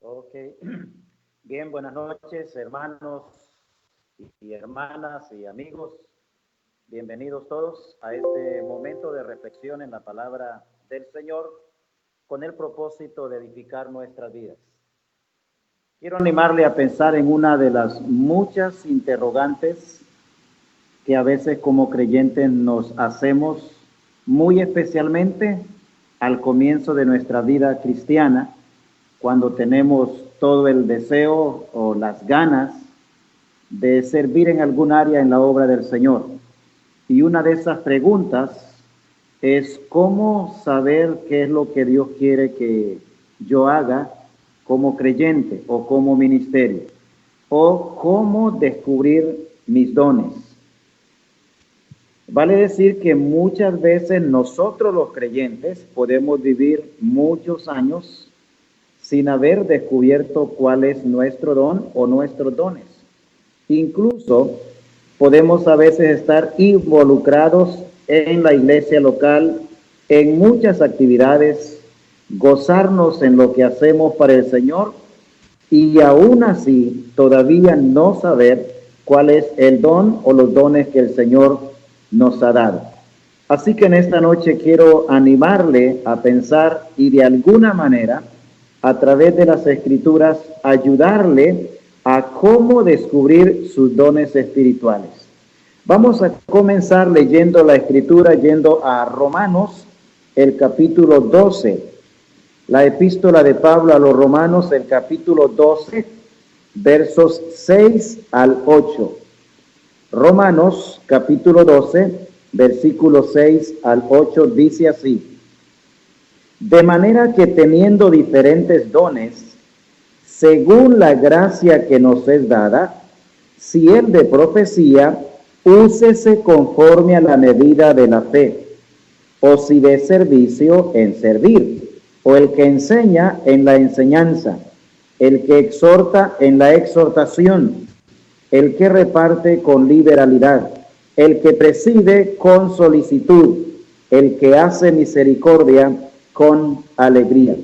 Ok, bien, buenas noches, hermanos y hermanas y amigos. Bienvenidos todos a este momento de reflexión en la palabra del Señor con el propósito de edificar nuestras vidas. Quiero animarle a pensar en una de las muchas interrogantes que a veces como creyentes nos hacemos, muy especialmente al comienzo de nuestra vida cristiana, cuando tenemos todo el deseo o las ganas de servir en algún área en la obra del Señor. Y una de esas preguntas es cómo saber qué es lo que Dios quiere que yo haga como creyente o como ministerio, o cómo descubrir mis dones. Vale decir que muchas veces nosotros los creyentes podemos vivir muchos años sin haber descubierto cuál es nuestro don o nuestros dones. Incluso podemos a veces estar involucrados en la iglesia local, en muchas actividades, gozarnos en lo que hacemos para el Señor y aún así todavía no saber cuál es el don o los dones que el Señor nos ha dado. Así que en esta noche quiero animarle a pensar y de alguna manera a través de las Escrituras, ayudarle a cómo descubrir sus dones espirituales. Vamos a comenzar leyendo la Escritura, yendo a Romanos, el capítulo 12. La epístola de Pablo a los Romanos, el capítulo 12, versos 6 al 8. Romanos, capítulo 12, versículos 6 al 8, dice así: de manera que teniendo diferentes dones, según la gracia que nos es dada, si el de profecía, úsese conforme a la medida de la fe, o si de servicio, en servir, o el que enseña, en la enseñanza, el que exhorta, en la exhortación, el que reparte, con liberalidad, el que preside, con solicitud, el que hace misericordia, con alegría.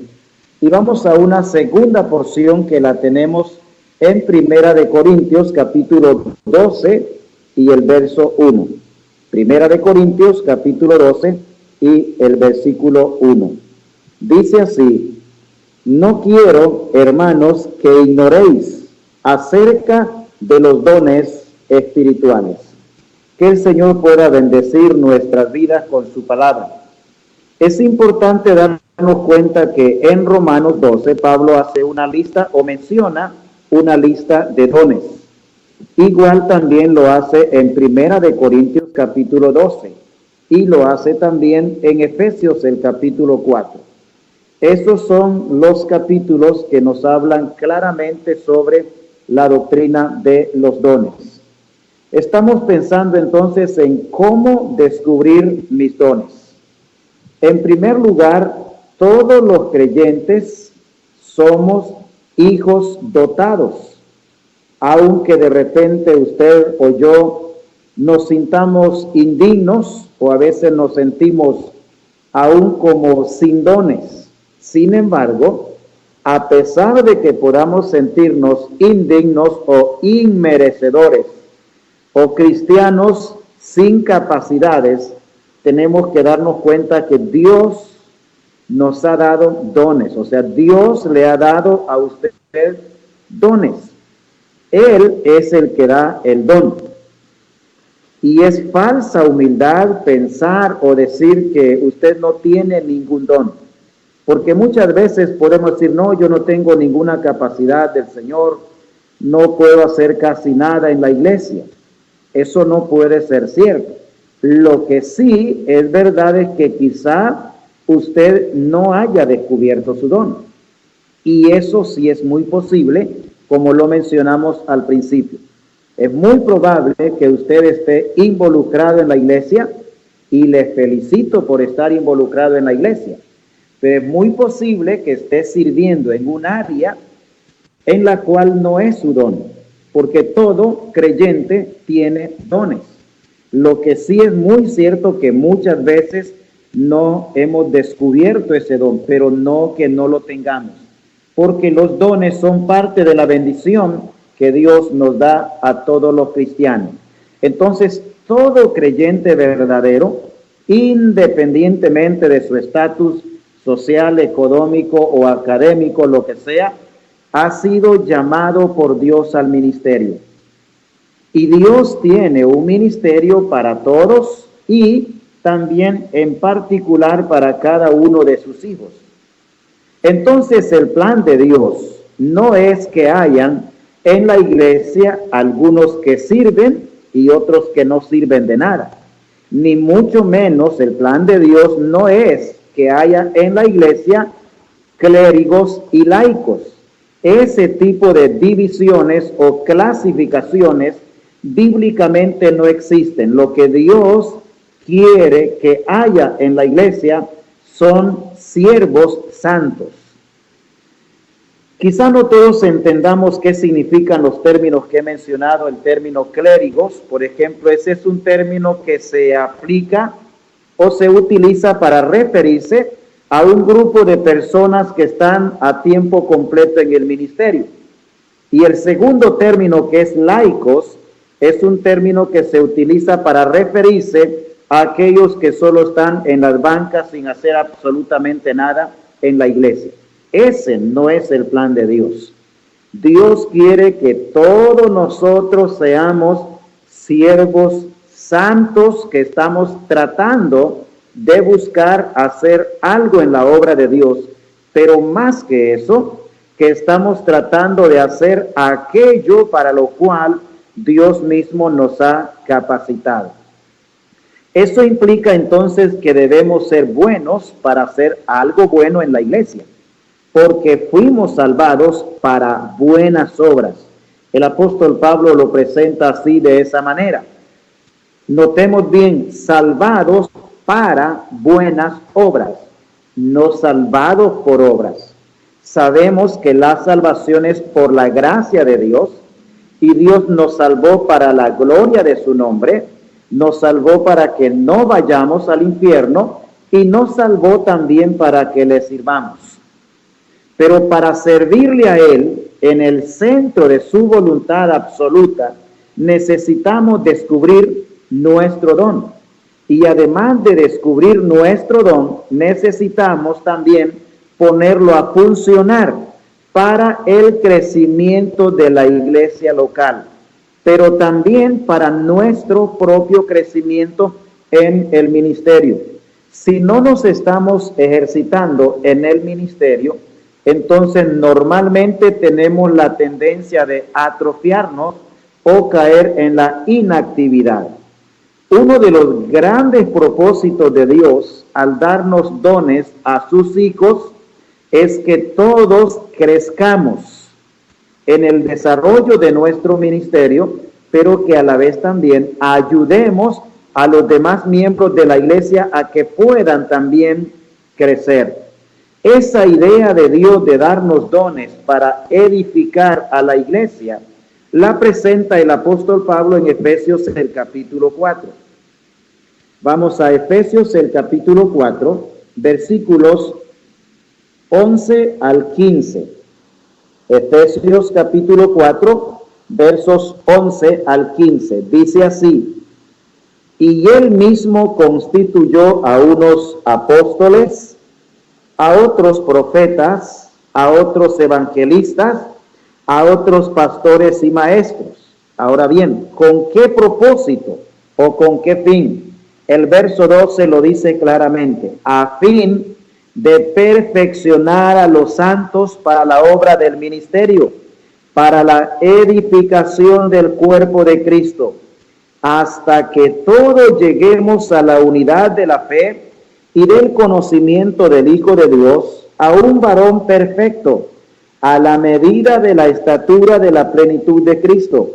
Y vamos a una segunda porción que la tenemos en Primera de Corintios, capítulo 12 y el verso 1. Primera de Corintios, capítulo 12 y el versículo 1. Dice así: no quiero, hermanos, que ignoréis acerca de los dones espirituales. Que el Señor pueda bendecir nuestras vidas con su palabra. Es importante darnos cuenta que en Romanos 12 Pablo hace una lista o menciona una lista de dones. Igual también lo hace en Primera de Corintios capítulo 12 y lo hace también en Efesios el capítulo 4. Esos son los capítulos que nos hablan claramente sobre la doctrina de los dones. Estamos pensando entonces en cómo descubrir mis dones. En primer lugar, todos los creyentes somos hijos dotados, aunque de repente usted o yo nos sintamos indignos o a veces nos sentimos aún como sin dones. Sin embargo, a pesar de que podamos sentirnos indignos o inmerecedores o cristianos sin capacidades, tenemos que darnos cuenta que Dios nos ha dado dones, o sea, Dios le ha dado a usted dones. Él es el que da el don. Y es falsa humildad pensar o decir que usted no tiene ningún don. Porque muchas veces podemos decir, no, yo no tengo ninguna capacidad del Señor, no puedo hacer casi nada en la iglesia. Eso no puede ser cierto. Lo que sí es verdad es que quizá usted no haya descubierto su don. Y eso sí es muy posible, como lo mencionamos al principio. Es muy probable que usted esté involucrado en la iglesia y le felicito por estar involucrado en la iglesia. Pero es muy posible que esté sirviendo en un área en la cual no es su don, porque todo creyente tiene dones. Lo que sí es muy cierto que muchas veces no hemos descubierto ese don, pero no que no lo tengamos. porque los dones son parte de la bendición que Dios nos da a todos los cristianos. Entonces, todo creyente verdadero, independientemente de su estatus social, económico o académico, lo que sea, ha sido llamado por Dios al ministerio. Y Dios tiene un ministerio para todos y también en particular para cada uno de sus hijos. Entonces el plan de Dios no es que hayan en la iglesia algunos que sirven y otros que no sirven de nada. Ni mucho menos el plan de Dios no es que haya en la iglesia clérigos y laicos. Ese tipo de divisiones o clasificaciones bíblicamente no existen. Lo que Dios quiere que haya en la iglesia son siervos santos. Quizá no todos entendamos qué significan los términos que he mencionado, el término clérigos, por ejemplo, ese es un término que se aplica o se utiliza para referirse a un grupo de personas que están a tiempo completo en el ministerio. Y el segundo término, que es laicos, es un término que se utiliza para referirse a aquellos que solo están en las bancas sin hacer absolutamente nada en la iglesia. Ese no es el plan de Dios. Dios quiere que todos nosotros seamos siervos santos que estamos tratando de buscar hacer algo en la obra de Dios, pero más que eso, que estamos tratando de hacer aquello para lo cual Dios mismo nos ha capacitado. Eso implica entonces que debemos ser buenos para hacer algo bueno en la iglesia, porque fuimos salvados para buenas obras. El apóstol Pablo lo presenta así, de esa manera. Notemos bien, salvados para buenas obras, no salvados por obras. Sabemos que la salvación es por la gracia de Dios, y Dios nos salvó para la gloria de su nombre, nos salvó para que no vayamos al infierno, y nos salvó también para que le sirvamos. Pero para servirle a Él en el centro de su voluntad absoluta, necesitamos descubrir nuestro don. Y además de descubrir nuestro don, necesitamos también ponerlo a funcionar para el crecimiento de la iglesia local, pero también para nuestro propio crecimiento en el ministerio. Si no nos estamos ejercitando en el ministerio, entonces normalmente tenemos la tendencia de atrofiarnos o caer en la inactividad. Uno de los grandes propósitos de Dios al darnos dones a sus hijos es que todos crezcamos en el desarrollo de nuestro ministerio, pero que a la vez también ayudemos a los demás miembros de la iglesia a que puedan también crecer. Esa idea de Dios de darnos dones para edificar a la iglesia la presenta el apóstol Pablo en Efesios el capítulo 4. Vamos a Efesios el capítulo 4, versículos 11 al 15. Efesios capítulo 4, versos 11 al 15. Dice así: y él mismo constituyó a unos apóstoles, a otros profetas, a otros evangelistas, a otros pastores y maestros. Ahora bien, ¿con qué propósito o con qué fin? El verso 12 lo dice claramente: a fin de perfeccionar a los santos para la obra del ministerio, para la edificación del cuerpo de Cristo, hasta que todos lleguemos a la unidad de la fe y del conocimiento del Hijo de Dios, a un varón perfecto, a la medida de la estatura de la plenitud de Cristo,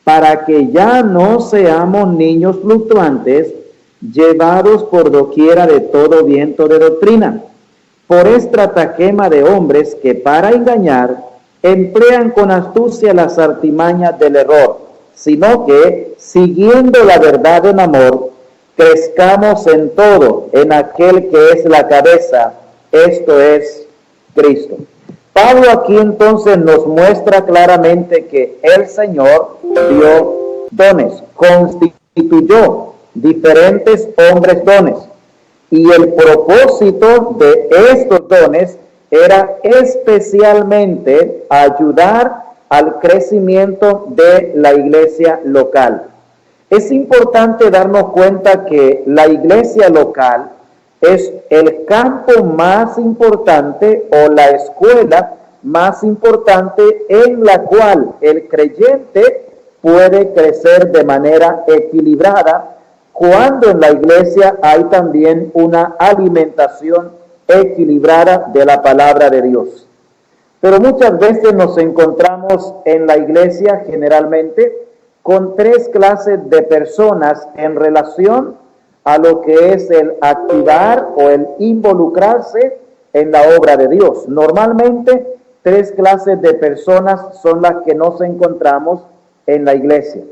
para que ya no seamos niños fluctuantes, llevados por doquiera de todo viento de doctrina, por estratagema de hombres que para engañar emplean con astucia las artimañas del error, sino que, siguiendo la verdad en amor, crezcamos en todo en aquel que es la cabeza, esto es Cristo. Pablo aquí entonces nos muestra claramente que el Señor dio dones, constituyó diferentes hombres dones. Y el propósito de estos dones era especialmente ayudar al crecimiento de la iglesia local. Es importante darnos cuenta que la iglesia local es el campo más importante o la escuela más importante en la cual el creyente puede crecer de manera equilibrada, cuando en la iglesia hay también una alimentación equilibrada de la palabra de Dios. Pero muchas veces nos encontramos en la iglesia generalmente con tres clases de personas en relación a lo que es el activar o el involucrarse en la obra de Dios. Normalmente, tres clases de personas son las que nos encontramos en la iglesia.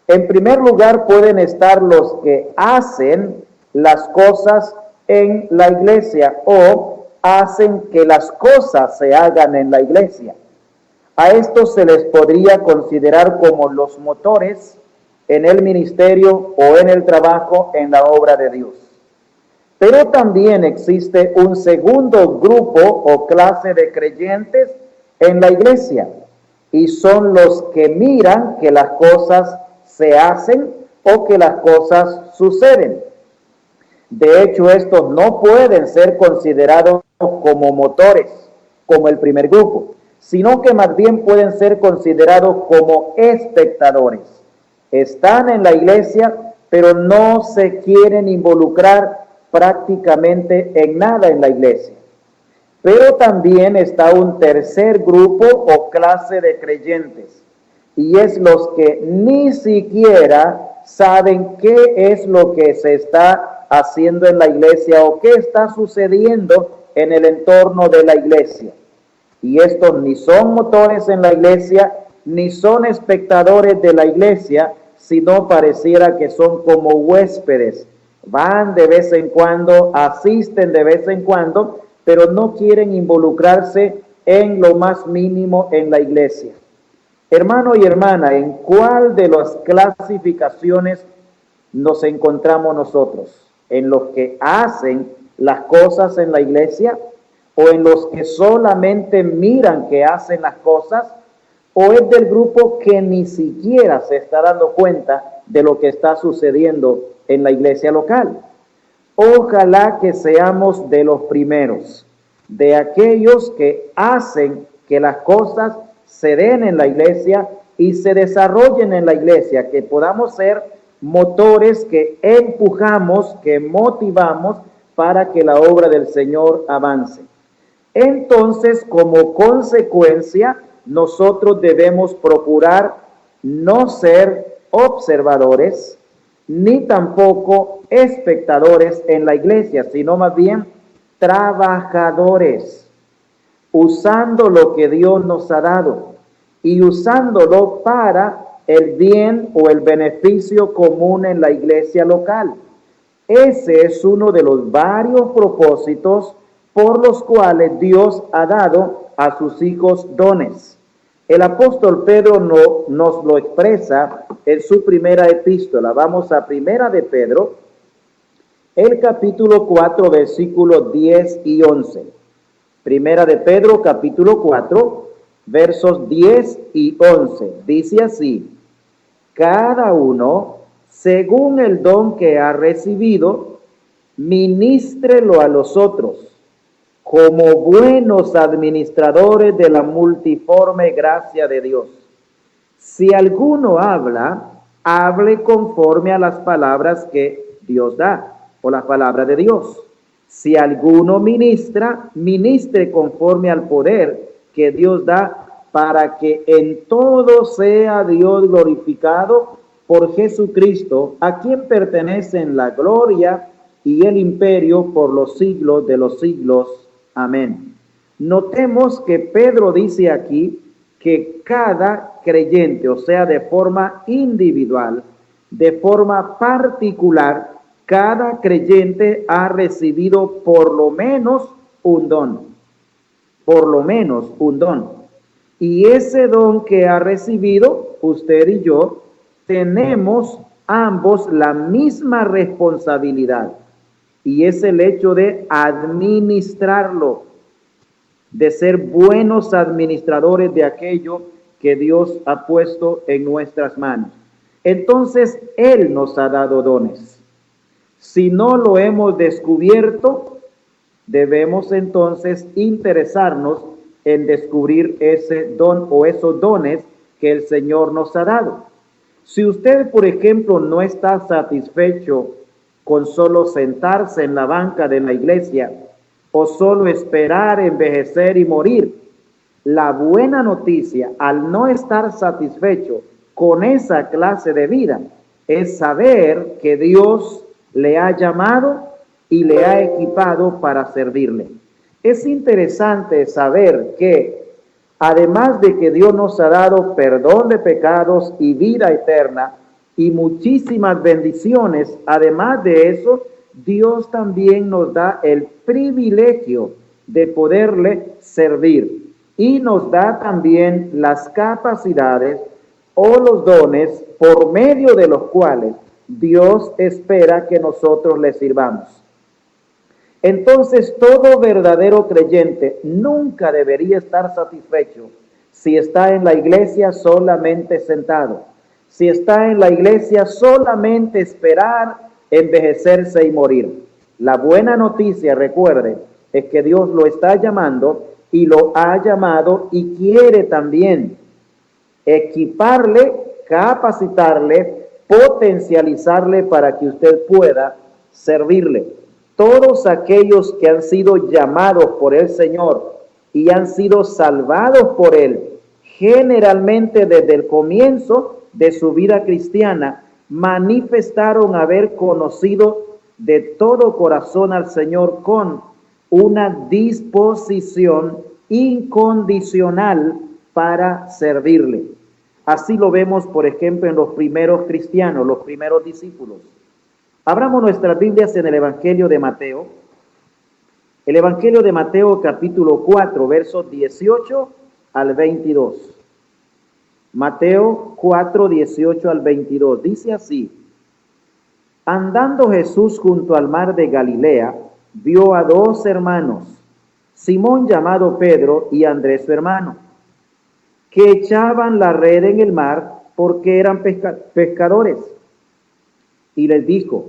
En primer lugar, pueden estar los que hacen las cosas en la iglesia o hacen que las cosas se hagan en la iglesia. A estos se les podría considerar como los motores en el ministerio o en el trabajo en la obra de Dios. Pero también existe un segundo grupo o clase de creyentes en la iglesia, y son los que miran que las cosas se hacen o que las cosas suceden. De hecho, estos no pueden ser considerados como motores, como el primer grupo, sino que más bien pueden ser considerados como espectadores. Están en la iglesia, pero no se quieren involucrar prácticamente en nada en la iglesia. Pero también está un tercer grupo o clase de creyentes, y es los que ni siquiera saben qué es lo que se está haciendo en la iglesia o qué está sucediendo en el entorno de la iglesia. Y estos ni son motores en la iglesia, ni son espectadores de la iglesia, sino pareciera que son como huéspedes. Van de vez en cuando, asisten de vez en cuando, pero no quieren involucrarse en lo más mínimo en la iglesia. Hermano y hermana, ¿en cuál de las clasificaciones nos encontramos nosotros? ¿En los que hacen las cosas en la iglesia? ¿O en los que solamente miran que hacen las cosas? ¿O es del grupo que ni siquiera se está dando cuenta de lo que está sucediendo en la iglesia local? Ojalá que seamos de los primeros, de aquellos que hacen que las cosas se den en la iglesia y se desarrollen en la iglesia, que podamos ser motores que empujamos, que motivamos para que la obra del Señor avance. Entonces, como consecuencia, nosotros debemos procurar no ser observadores, ni tampoco espectadores en la iglesia, sino más bien trabajadores, usando lo que Dios nos ha dado y usándolo para el bien o el beneficio común en la iglesia local. Ese es uno de los varios propósitos por los cuales Dios ha dado a sus hijos dones. El apóstol Pedro nos lo expresa en su primera epístola. Vamos a Primera de Pedro, el capítulo 4, versículos 10 y 11. Primera de Pedro, capítulo 4, versos 10 y 11. Dice así: cada uno, según el don que ha recibido, ministrelo a los otros, como buenos administradores de la multiforme gracia de Dios. Si alguno habla, hable conforme a las palabras que Dios da, o las palabras de Dios. Si alguno ministra, ministre conforme al poder que Dios da, para que en todo sea Dios glorificado por Jesucristo, a quien pertenecen la gloria y el imperio por los siglos de los siglos. Amén. Notemos que Pedro dice aquí que cada creyente, o sea, de forma individual, de forma particular, cada creyente ha recibido por lo menos un don. por lo menos un don. Y ese don que ha recibido usted y yo, tenemos ambos la misma responsabilidad. Y es el hecho de administrarlo, de ser buenos administradores de aquello que Dios ha puesto en nuestras manos. Entonces, Él nos ha dado dones. Si no lo hemos descubierto, debemos entonces interesarnos en descubrir ese don o esos dones que el Señor nos ha dado. Si usted, por ejemplo, no está satisfecho con solo sentarse en la banca de la iglesia o solo esperar envejecer y morir, la buena noticia, al no estar satisfecho con esa clase de vida, es saber que Dios le ha llamado y le ha equipado para servirle. Es interesante saber que, además de que Dios nos ha dado perdón de pecados y vida eterna y muchísimas bendiciones, además de eso, Dios también nos da el privilegio de poderle servir y nos da también las capacidades o los dones por medio de los cuales Dios espera que nosotros le sirvamos. Entonces, todo verdadero creyente nunca debería estar satisfecho si está en la iglesia solamente sentado, si está en la iglesia solamente esperar envejecerse y morir. La buena noticia, recuerde, es que Dios lo está llamando y lo ha llamado y quiere también equiparle, capacitarle, potencializarle para que usted pueda servirle. Todos aquellos que han sido llamados por el Señor y han sido salvados por Él, generalmente desde el comienzo de su vida cristiana, manifestaron haber conocido de todo corazón al Señor con una disposición incondicional para servirle. Así lo vemos, por ejemplo, en los primeros cristianos, los primeros discípulos. Abramos nuestras Biblias en el Evangelio de Mateo. El Evangelio de Mateo capítulo 4, versos 18 al 22. Mateo 4, 18 al 22. Dice así: andando Jesús junto al mar de Galilea, vio a dos hermanos, Simón llamado Pedro y Andrés su hermano, que echaban la red en el mar porque eran pescadores. Y les dijo: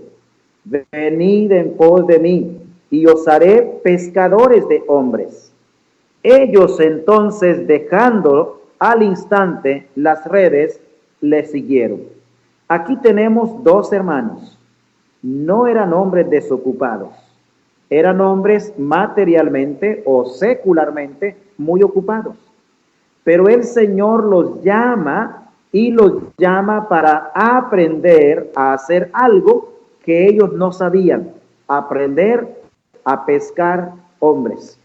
venid en pos de mí, y os haré pescadores de hombres. Ellos entonces, dejando al instante las redes, le siguieron. Aquí tenemos dos hermanos. No eran hombres desocupados, eran hombres materialmente o secularmente muy ocupados. Pero el Señor los llama y los llama para aprender a hacer algo que ellos no sabían, aprender a pescar hombres.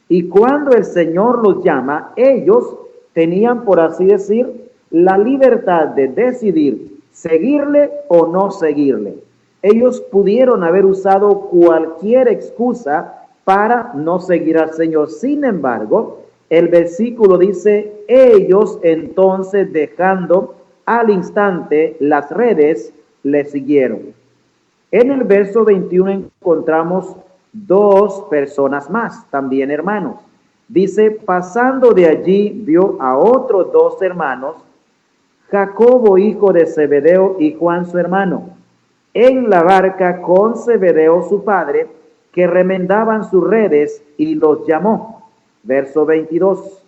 Y cuando el Señor los llama, ellos tenían, por así decir, la libertad de decidir seguirle o no seguirle. Ellos pudieron haber usado cualquier excusa para no seguir al Señor. Sin embargo, el versículo dice: ellos entonces, dejando al instante las redes, le siguieron. En el verso 21 encontramos dos personas más, también hermanos. Dice: pasando de allí, vio a otros dos hermanos, Jacobo hijo de Zebedeo y Juan su hermano, en la barca con Zebedeo su padre, que remendaban sus redes, y los llamó. Verso 22.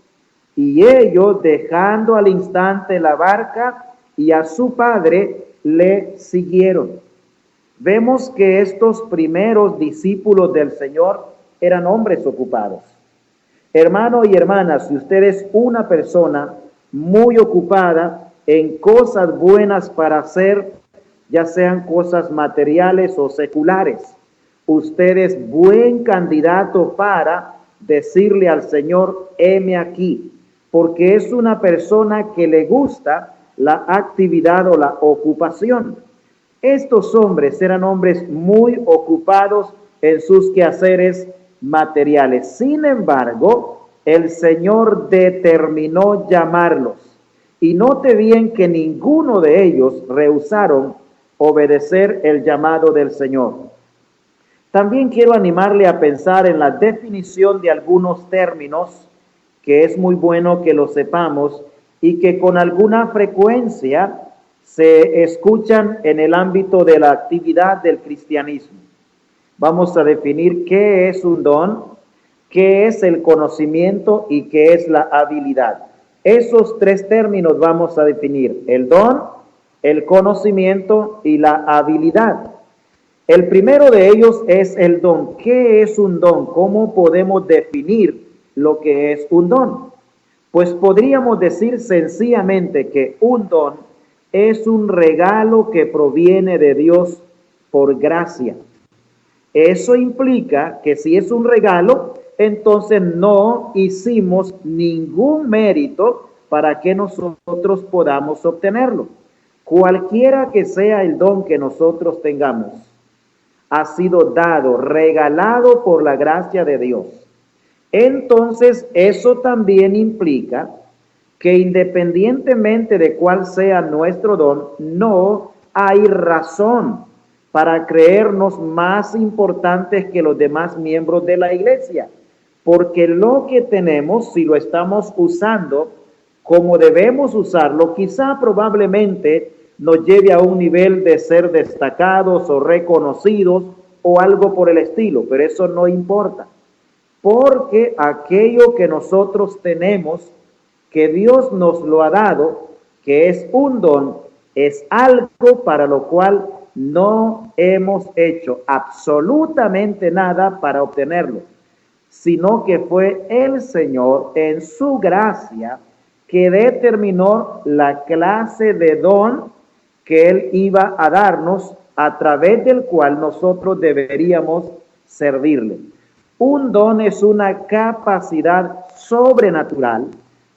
Y ellos, dejando al instante la barca y a su padre, le siguieron. Vemos que estos primeros discípulos del Señor eran hombres ocupados. Hermano y hermana, si usted es una persona muy ocupada en cosas buenas para hacer, ya sean cosas materiales o seculares, usted es buen candidato para decirle al Señor: heme aquí, porque es una persona que le gusta la actividad o la ocupación. Estos hombres eran hombres muy ocupados en sus quehaceres materiales. Sin embargo, el Señor determinó llamarlos. Y note bien que ninguno de ellos rehusaron obedecer el llamado del Señor. También quiero animarle a pensar en la definición de algunos términos que es muy bueno que lo sepamos y que con alguna frecuencia se escuchan en el ámbito de la actividad del cristianismo. Vamos a definir qué es un don, qué es el conocimiento y qué es la habilidad. Esos tres términos vamos a definir: el don, el conocimiento y la habilidad. El primero de ellos es el don. ¿Qué es un don? ¿Cómo podemos definir lo que es un don? Pues podríamos decir sencillamente que un don es un regalo que proviene de Dios por gracia. Eso implica que si es un regalo, entonces no hicimos ningún mérito para que nosotros podamos obtenerlo. Cualquiera que sea el don que nosotros tengamos, ha sido dado, regalado por la gracia de Dios. Entonces, eso también implica que independientemente de cuál sea nuestro don, no hay razón para creernos más importantes que los demás miembros de la iglesia, porque lo que tenemos, si lo estamos usando como debemos usarlo, quizá probablemente nos lleve a un nivel de ser destacados o reconocidos o algo por el estilo, pero eso no importa, porque aquello que nosotros tenemos, que Dios nos lo ha dado, que es un don, es algo para lo cual no hemos hecho absolutamente nada para obtenerlo, sino que fue el Señor en su gracia que determinó la clase de don que Él iba a darnos, a través del cual nosotros deberíamos servirle. Un don es una capacidad sobrenatural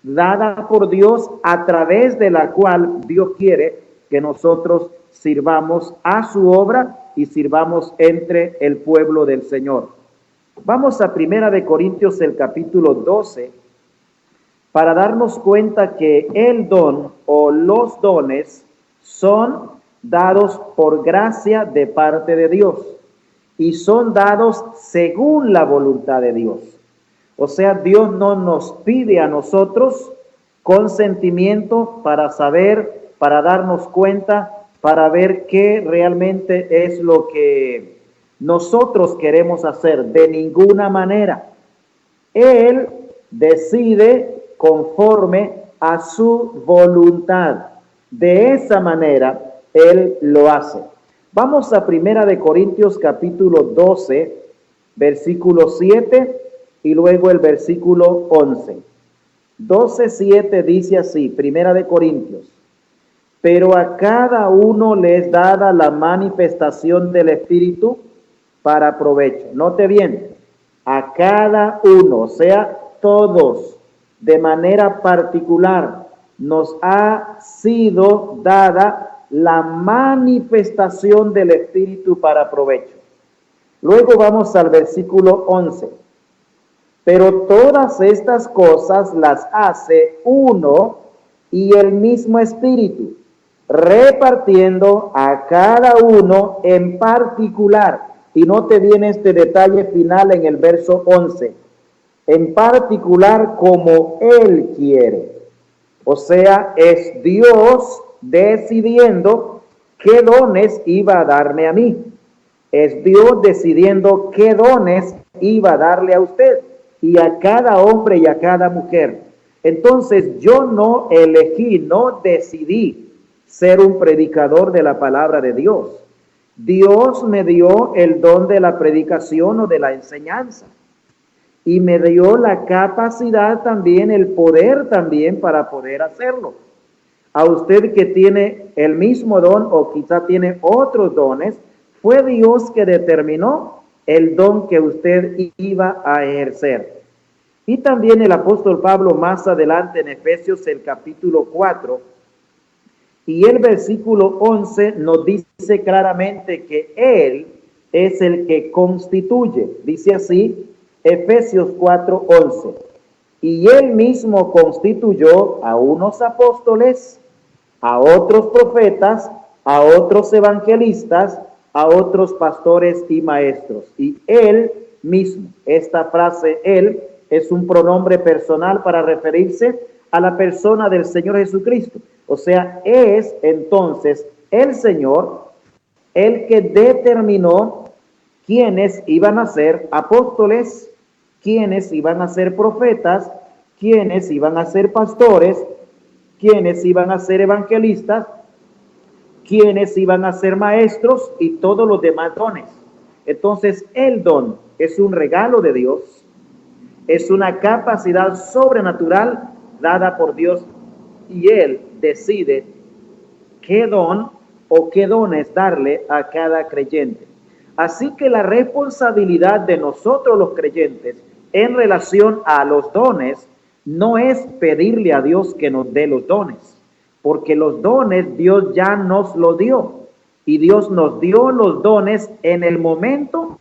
dada por Dios, a través de la cual Dios quiere que nosotros sirvamos a su obra y sirvamos entre el pueblo del Señor. Vamos a Primera de Corintios, el capítulo 12, para darnos cuenta que el don o los dones son dados por gracia de parte de Dios y son dados según la voluntad de Dios. O sea, Dios no nos pide a nosotros consentimiento para saber, para darnos cuenta, para ver qué realmente es lo que nosotros queremos hacer. De ninguna manera. Él decide conforme a su voluntad. De esa manera, Él lo hace. Vamos a Primera de Corintios capítulo 12, versículo 7 y luego el versículo 11. 12:7 dice así, Primera de Corintios: pero a cada uno le es dada la manifestación del Espíritu para provecho. Note bien, a cada uno, o sea, todos, de manera particular, nos ha sido dada la manifestación del Espíritu para provecho. Luego vamos al versículo 11. Pero todas estas cosas las hace uno y el mismo Espíritu, repartiendo a cada uno en particular. Y note bien este detalle final en el verso 11. En particular como Él quiere. O sea, es Dios decidiendo qué dones iba a darme a mí. Es Dios decidiendo qué dones iba a darle a usted y a cada hombre y a cada mujer. Entonces yo no elegí, no decidí ser un predicador de la palabra de Dios. Dios me dio el don de la predicación o de la enseñanza. Y me dio la capacidad también, el poder también para poder hacerlo. A usted que tiene el mismo don o quizá tiene otros dones, fue Dios que determinó el don que usted iba a ejercer. Y también el apóstol Pablo más adelante en Efesios el capítulo 4 y el versículo 11 nos dice claramente que Él es el que constituye. Dice así, Efesios 4:11. y él mismo constituyó a unos apóstoles, a otros profetas, a otros evangelistas, a otros pastores y maestros. Y él mismo, esta frase él es un pronombre personal para referirse a la persona del Señor Jesucristo. O sea, es entonces el Señor el que determinó quiénes iban a ser apóstoles, quiénes iban a ser profetas, quiénes iban a ser pastores, quiénes iban a ser evangelistas, quiénes iban a ser maestros y todos los demás dones. Entonces, el don es un regalo de Dios, es una capacidad sobrenatural dada por Dios y Él decide qué don o qué dones darle a cada creyente. Así que la responsabilidad de nosotros los creyentes en relación a los dones no es pedirle a Dios que nos dé los dones, porque los dones Dios ya nos los dio y Dios nos dio los dones en el momento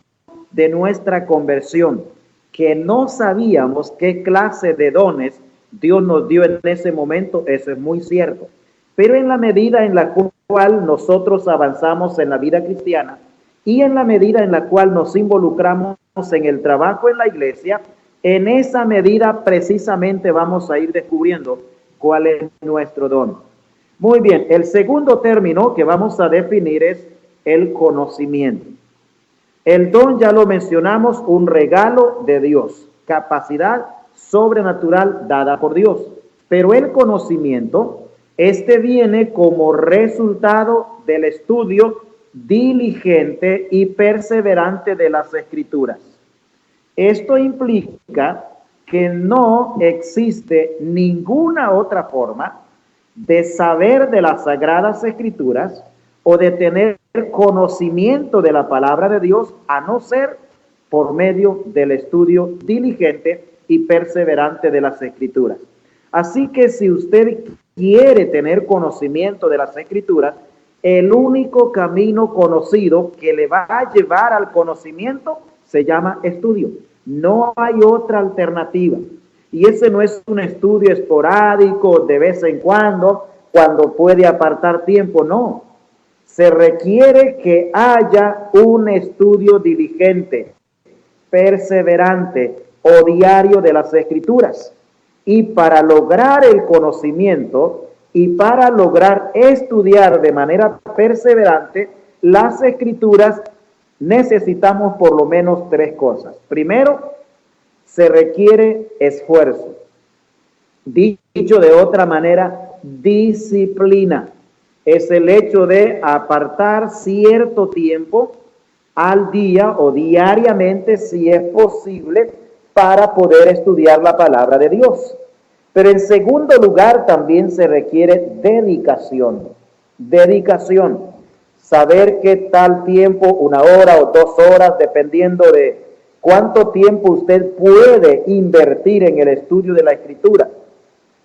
de nuestra conversión, que no sabíamos qué clase de dones Dios nos dio en ese momento, eso es muy cierto. Pero en la medida en la cual nosotros avanzamos en la vida cristiana y en la medida en la cual nos involucramos en el trabajo en la iglesia, en esa medida precisamente vamos a ir descubriendo cuál es nuestro don. Muy bien, el segundo término que vamos a definir es el conocimiento. El don ya lo mencionamos, un regalo de Dios, capacidad sobrenatural dada por Dios. Pero el conocimiento, este viene como resultado del estudio diligente y perseverante de las Escrituras. Esto implica que no existe ninguna otra forma de saber de las Sagradas Escrituras o de tener conocimiento de la palabra de Dios a no ser por medio del estudio diligente y perseverante de las Escrituras. Así que si usted quiere tener conocimiento de las Escrituras, el único camino conocido que le va a llevar al conocimiento se llama estudio. No hay otra alternativa. Y ese no es un estudio esporádico de vez en cuando puede apartar tiempo, no. Se requiere que haya un estudio diligente, perseverante o diario de las Escrituras. Y para lograr el conocimiento y para lograr estudiar de manera perseverante las Escrituras, necesitamos por lo menos tres cosas. Primero, se requiere esfuerzo. Dicho de otra manera, disciplina. Es el hecho de apartar cierto tiempo al día o diariamente, si es posible, para poder estudiar la palabra de Dios. Pero en segundo lugar, también se requiere dedicación. Dedicación. Saber qué tal tiempo, 1 hora o 2 horas, dependiendo de cuánto tiempo usted puede invertir en el estudio de la Escritura.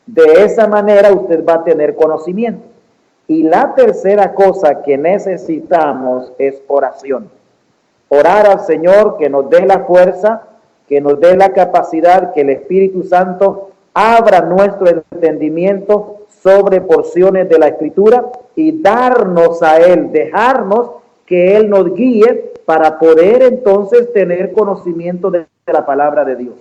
De esa manera usted va a tener conocimiento. Y la tercera cosa que necesitamos es oración. Orar al Señor que nos dé la fuerza, que nos dé la capacidad, que el Espíritu Santo abra nuestro entendimiento sobre porciones de la Escritura y darnos a Él, dejarnos que Él nos guíe para poder entonces tener conocimiento de la palabra de Dios.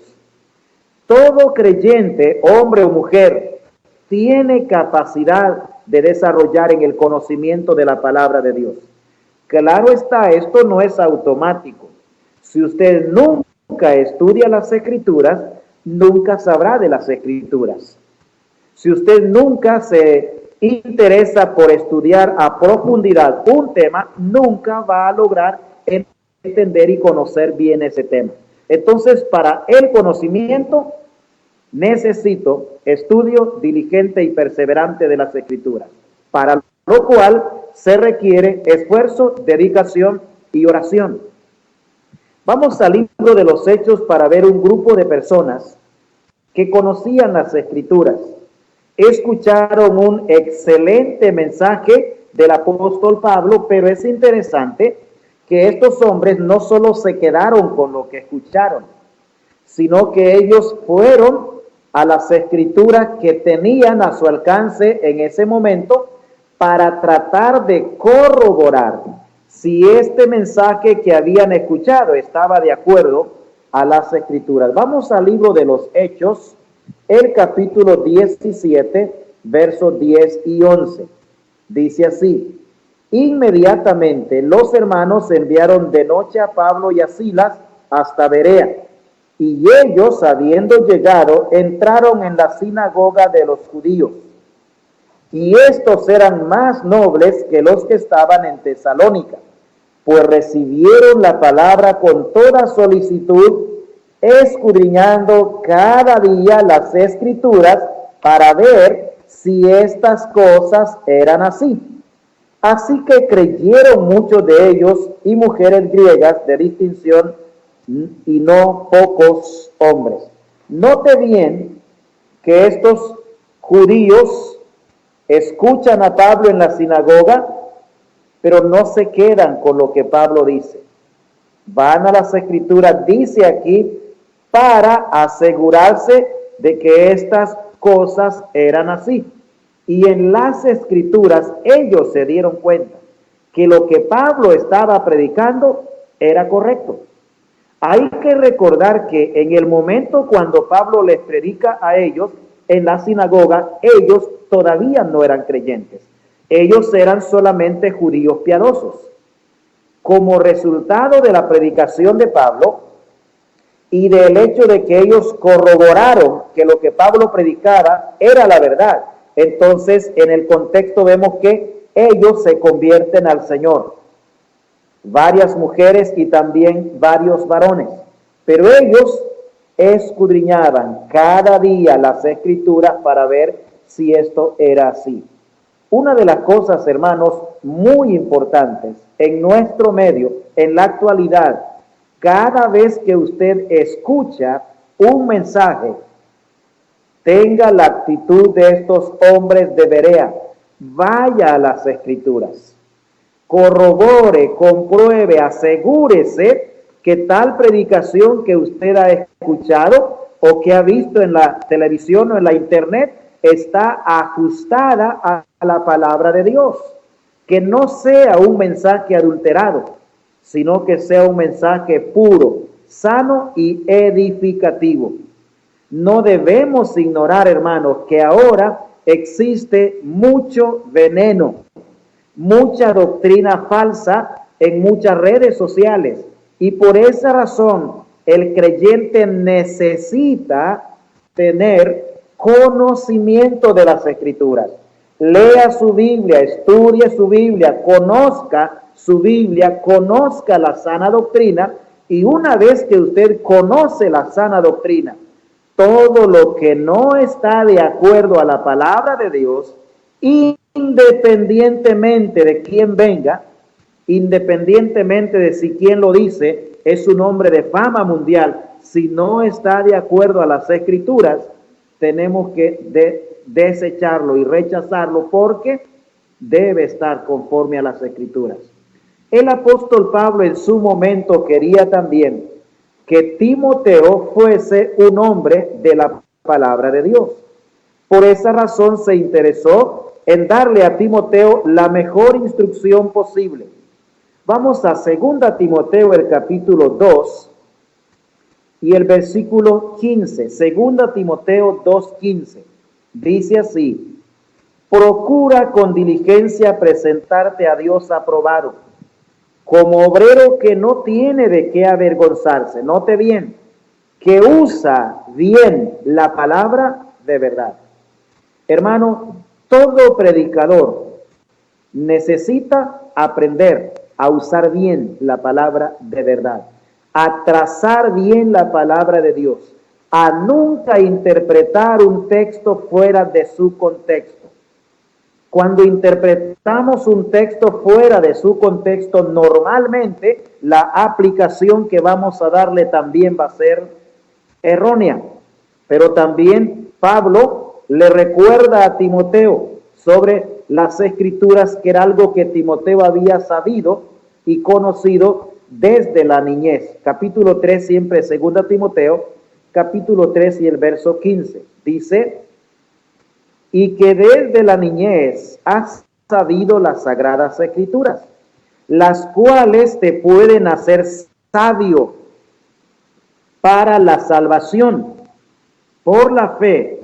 Todo creyente, hombre o mujer, tiene capacidad de desarrollar en el conocimiento de la palabra de Dios. Claro está, esto no es automático. Si usted nunca estudia las Escrituras, nunca sabrá de las Escrituras. Si usted nunca se interesa por estudiar a profundidad un tema, nunca va a lograr entender y conocer bien ese tema. Entonces, para el conocimiento, necesito estudio diligente y perseverante de las Escrituras, para lo cual se requiere esfuerzo, dedicación y oración. Vamos al libro de los Hechos para ver un grupo de personas que conocían las Escrituras. Escucharon un excelente mensaje del apóstol Pablo, pero es interesante que estos hombres no solo se quedaron con lo que escucharon, sino que ellos fueron a las escrituras que tenían a su alcance en ese momento para tratar de corroborar si este mensaje que habían escuchado estaba de acuerdo a las escrituras. Vamos al libro de los Hechos, el capítulo 17, versos 10 y 11. Dice así: inmediatamente los hermanos enviaron de noche a Pablo y a Silas hasta Berea, y ellos, habiendo llegado, entraron en la sinagoga de los judíos. Y estos eran más nobles que los que estaban en Tesalónica, pues recibieron la palabra con toda solicitud, escudriñando cada día las escrituras para ver si estas cosas eran así. Así que creyeron muchos de ellos y mujeres griegas de distinción, y no pocos hombres. Note bien que estos judíos escuchan a Pablo en la sinagoga, pero no se quedan con lo que Pablo dice. Van a las escrituras, dice aquí, para asegurarse de que estas cosas eran así. Y en las escrituras ellos se dieron cuenta que lo que Pablo estaba predicando era correcto. Hay que recordar que en el momento cuando Pablo les predica a ellos en la sinagoga, ellos todavía no eran creyentes. Ellos eran solamente judíos piadosos. Como resultado de la predicación de Pablo y del hecho de que ellos corroboraron que lo que Pablo predicaba era la verdad, entonces en el contexto vemos que ellos se convierten al Señor. Varias mujeres y también varios varones, pero ellos escudriñaban cada día las escrituras para ver si esto era así. Una de las cosas, hermanos, muy importantes en nuestro medio, en la actualidad, cada vez que usted escucha un mensaje, tenga la actitud de estos hombres de Berea, vaya a las escrituras, corrobore, compruebe, asegúrese que tal predicación que usted ha escuchado o que ha visto en la televisión o en la internet está ajustada a la palabra de Dios. Que no sea un mensaje adulterado, sino que sea un mensaje puro, sano y edificativo. No debemos ignorar, hermanos, que ahora existe mucho veneno, mucha doctrina falsa en muchas redes sociales, y por esa razón el creyente necesita tener conocimiento de las escrituras. Lea su Biblia, estudie su Biblia, conozca su Biblia, conozca la sana doctrina, y una vez que usted conoce la sana doctrina, todo lo que no está de acuerdo a la palabra de Dios, independientemente de quién venga, independientemente de si quien lo dice es un hombre de fama mundial, si no está de acuerdo a las escrituras, tenemos que desecharlo y rechazarlo porque debe estar conforme a las escrituras. El apóstol Pablo en su momento quería también que Timoteo fuese un hombre de la palabra de Dios. Por esa razón se interesó en darle a Timoteo la mejor instrucción posible. Vamos a 2 Timoteo, el capítulo 2 y el versículo 15. 2 Timoteo 2:15. Dice así: procura con diligencia presentarte a Dios aprobado, como obrero que no tiene de qué avergonzarse. Note bien, que usa bien la palabra de verdad. Hermano, todo predicador necesita aprender a usar bien la palabra de verdad, a trazar bien la palabra de Dios, a nunca interpretar un texto fuera de su contexto. Cuando interpretamos un texto fuera de su contexto, normalmente la aplicación que vamos a darle también va a ser errónea. Pero también Pablo le recuerda a Timoteo sobre las escrituras, que era algo que Timoteo había sabido y conocido desde la niñez. Capítulo 3, siempre 2 Timoteo, capítulo 3 y el verso 15. Dice, y que desde la niñez has sabido las sagradas escrituras, las cuales te pueden hacer sabio para la salvación por la fe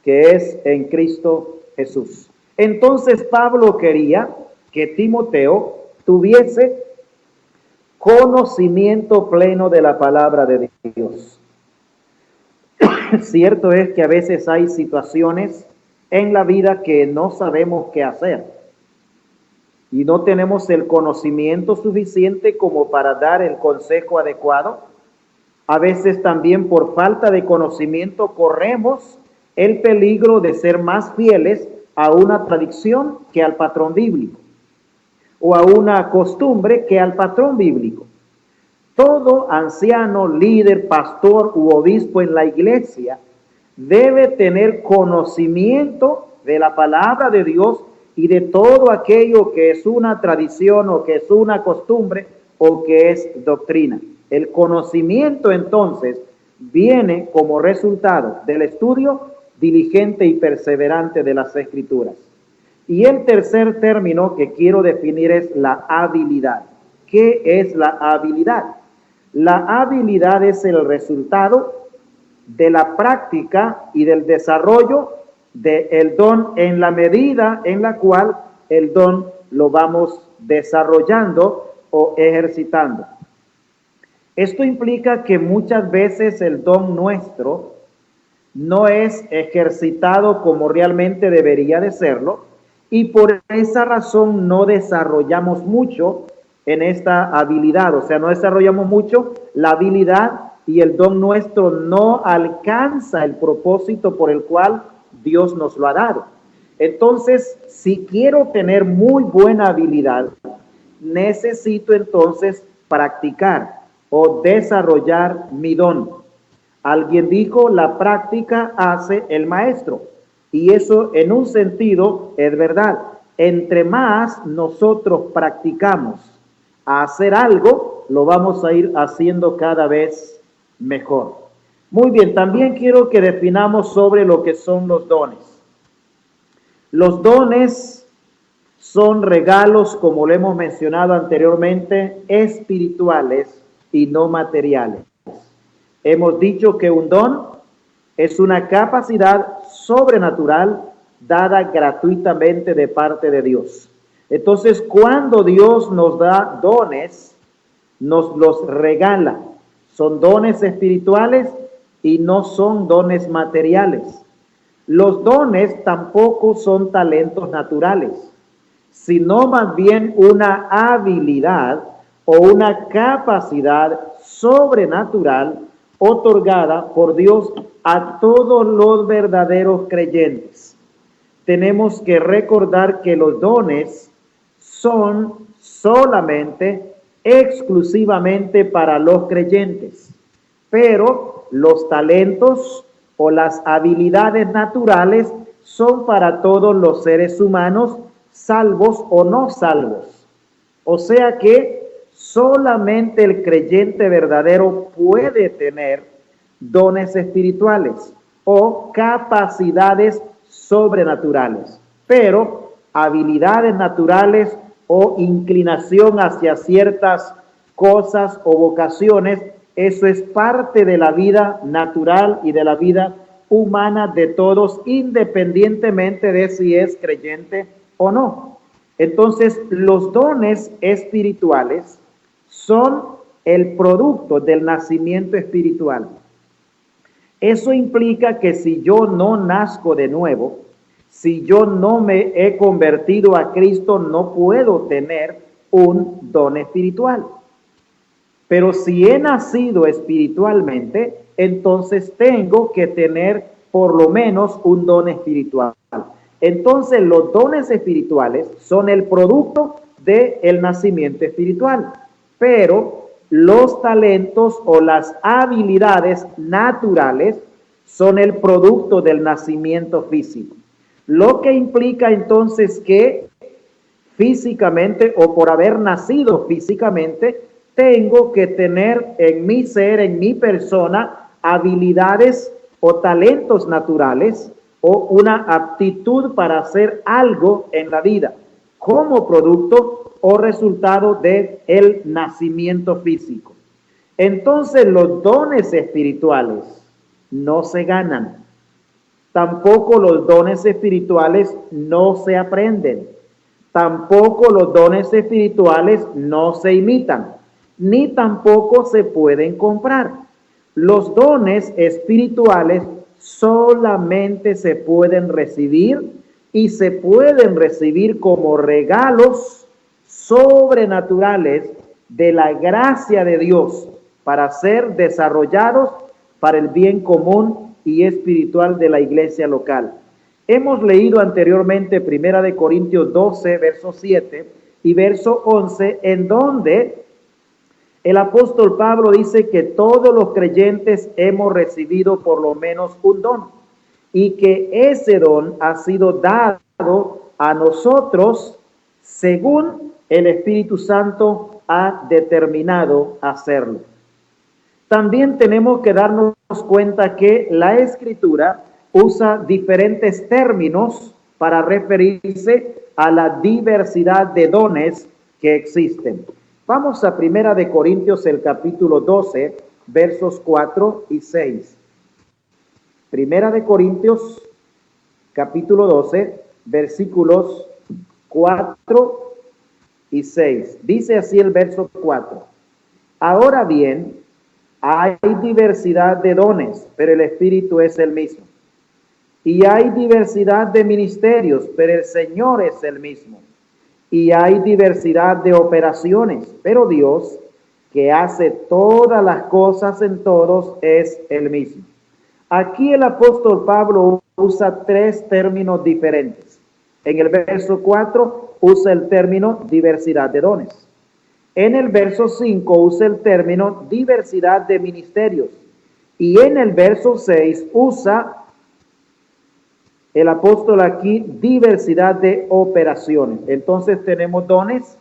que es en Cristo Jesús. Entonces Pablo quería que Timoteo tuviese conocimiento pleno de la palabra de Dios. Cierto es que a veces hay situaciones en la vida que no sabemos qué hacer y no tenemos el conocimiento suficiente como para dar el consejo adecuado. A veces también por falta de conocimiento corremos el peligro de ser más fieles a una tradición que al patrón bíblico, o a una costumbre que al patrón bíblico. Todo anciano, líder, pastor u obispo en la iglesia debe tener conocimiento de la palabra de Dios y de todo aquello que es una tradición o que es una costumbre o que es doctrina. El conocimiento entonces viene como resultado del estudio diligente y perseverante de las Escrituras. Y el tercer término que quiero definir es la habilidad. ¿Qué es la habilidad? La habilidad es el resultado de la práctica y del desarrollo del don en la medida en la cual el don lo vamos desarrollando o ejercitando. Esto implica que muchas veces el don nuestro no es ejercitado como realmente debería de serlo, y por esa razón no desarrollamos mucho en esta habilidad, o sea, no desarrollamos mucho la habilidad y el don nuestro no alcanza el propósito por el cual Dios nos lo ha dado. Entonces, si quiero tener muy buena habilidad, necesito entonces practicar o desarrollar mi don. Alguien dijo, la práctica hace el maestro. Y eso en un sentido es verdad. Entre más nosotros practicamos a hacer algo, lo vamos a ir haciendo cada vez mejor. Muy bien, también quiero que definamos sobre lo que son los dones. Los dones son regalos, como lo hemos mencionado anteriormente, espirituales y no materiales. Hemos dicho que un don es una capacidad sobrenatural dada gratuitamente de parte de Dios. Entonces, cuando Dios nos da dones, nos los regala. Son dones espirituales y no son dones materiales. Los dones tampoco son talentos naturales, sino más bien una habilidad o una capacidad sobrenatural otorgada por Dios a todos los verdaderos creyentes. Tenemos que recordar que los dones son solamente, exclusivamente para los creyentes, pero los talentos o las habilidades naturales son para todos los seres humanos, salvos o no salvos. O sea que solamente el creyente verdadero puede tener dones espirituales o capacidades sobrenaturales, pero habilidades naturales o inclinación hacia ciertas cosas o vocaciones, eso es parte de la vida natural y de la vida humana de todos, independientemente de si es creyente o no. Entonces, los dones espirituales son el producto del nacimiento espiritual. Eso implica que si yo no nazco de nuevo, si yo no me he convertido a Cristo, no puedo tener un don espiritual. Pero si he nacido espiritualmente, entonces tengo que tener por lo menos un don espiritual. Entonces los dones espirituales son el producto del nacimiento espiritual, pero los talentos o las habilidades naturales son el producto del nacimiento físico. Lo que implica entonces que físicamente o por haber nacido físicamente, tengo que tener en mi ser, en mi persona, habilidades o talentos naturales o una aptitud para hacer algo en la vida como producto o resultado de el nacimiento físico. Entonces los dones espirituales no se ganan. Tampoco los dones espirituales no se aprenden. Tampoco los dones espirituales no se imitan, ni tampoco se pueden comprar. Los dones espirituales solamente se pueden recibir y se pueden recibir como regalos sobrenaturales de la gracia de Dios para ser desarrollados para el bien común y espiritual de la iglesia local. Hemos leído anteriormente 1 Corintios 12, verso 7 y verso 11, en donde el apóstol Pablo dice que todos los creyentes hemos recibido por lo menos un don y que ese don ha sido dado a nosotros según el Espíritu Santo ha determinado hacerlo. También tenemos que darnos cuenta que la Escritura usa diferentes términos para referirse a la diversidad de dones que existen. Vamos a 1 Corintios, el capítulo 12, versos 4 y 6. 1 Corintios, capítulo 12, versículos 4 y 6. Dice así el verso 4. Ahora bien, hay diversidad de dones, pero el Espíritu es el mismo. Y hay diversidad de ministerios, pero el Señor es el mismo. Y hay diversidad de operaciones, pero Dios, que hace todas las cosas en todos, es el mismo. Aquí el apóstol Pablo usa tres términos diferentes. En el verso 4 usa el término diversidad de dones. En el verso 5 usa el término diversidad de ministerios. Y en el verso 6 usa el apóstol aquí diversidad de operaciones. Entonces tenemos dones,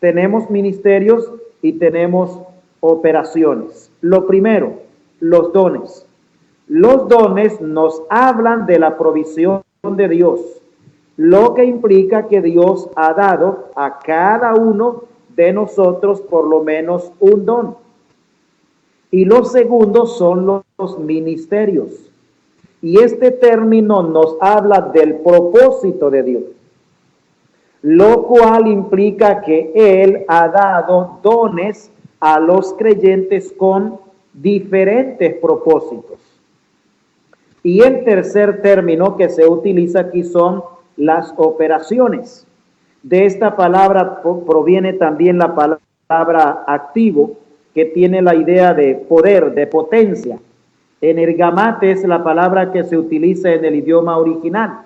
tenemos ministerios y tenemos operaciones. Lo primero, los dones. Los dones nos hablan de la provisión de Dios, lo que implica que Dios ha dado a cada uno de nosotros por lo menos un don. Y los segundos son los ministerios. Y este término nos habla del propósito de Dios, lo cual implica que Él ha dado dones a los creyentes con diferentes propósitos. Y el tercer término que se utiliza aquí son las operaciones. De esta palabra proviene también la palabra activo, que tiene la idea de poder, de potencia. Energamate es la palabra que se utiliza en el idioma original.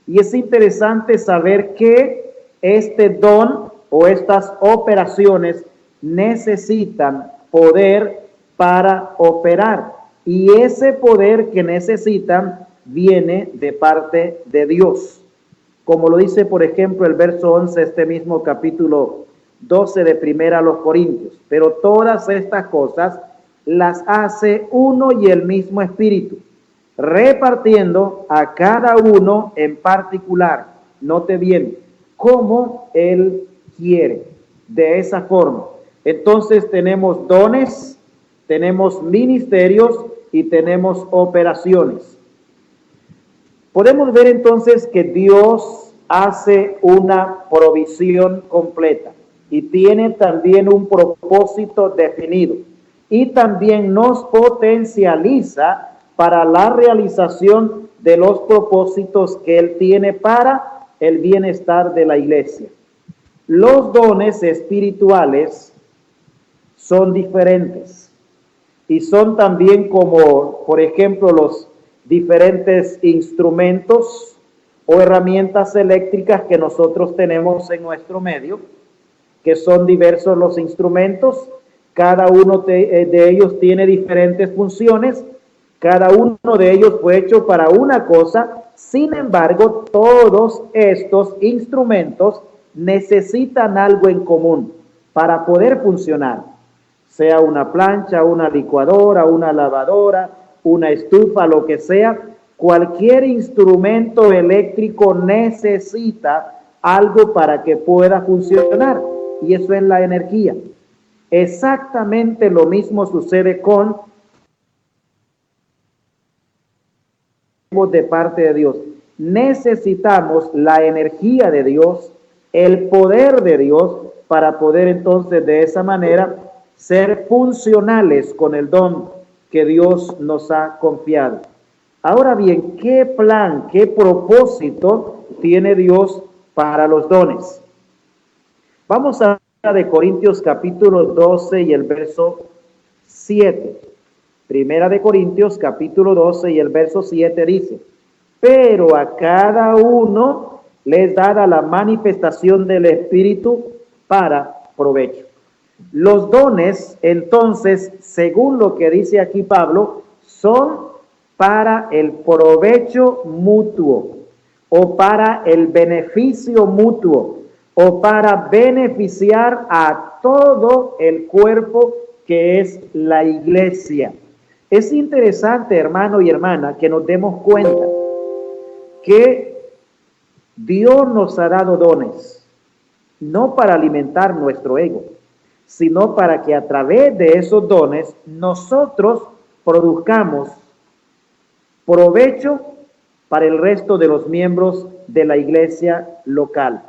Y es interesante saber que este don o estas operaciones necesitan poder para operar. Y ese poder que necesitan viene de parte de Dios. Como lo dice, por ejemplo, el verso 11, este mismo capítulo 12 de 1 Corintios. Pero todas estas cosas las hace uno y el mismo Espíritu, repartiendo a cada uno en particular. Note bien, como Él quiere, de esa forma. Entonces tenemos dones, tenemos ministerios y tenemos operaciones. Podemos ver entonces que Dios hace una provisión completa y tiene también un propósito definido y también nos potencializa para la realización de los propósitos que Él tiene para el bienestar de la iglesia. Los dones espirituales son diferentes y son también como, por ejemplo, los diferentes instrumentos o herramientas eléctricas que nosotros tenemos en nuestro medio, que son diversos los instrumentos, cada uno de ellos tiene diferentes funciones, cada uno de ellos fue hecho para una cosa. Sin embargo, todos estos instrumentos necesitan algo en común para poder funcionar. sea una plancha, una licuadora, una lavadora, una estufa, lo que sea. Cualquier instrumento eléctrico necesita algo para que pueda funcionar, y eso es la energía. Exactamente lo mismo sucede con de parte de Dios. Necesitamos la energía de Dios, el poder de Dios, para poder entonces de esa manera ser funcionales con el don que Dios nos ha confiado. Ahora bien, ¿qué plan, qué propósito tiene Dios para los dones? Vamos a de Corintios capítulo 12 y el verso 7. Primera de Corintios capítulo 12 y el verso 7 dice: pero a cada uno le es dada la manifestación del Espíritu para provecho. Los dones, entonces, según lo que dice aquí Pablo, son para el provecho mutuo, o para el beneficio mutuo, o para beneficiar a todo el cuerpo que es la iglesia. Es interesante, hermano y hermana, que nos demos cuenta que Dios nos ha dado dones, no para alimentar nuestro ego, sino para que a través de esos dones nosotros produzcamos provecho para el resto de los miembros de la iglesia local.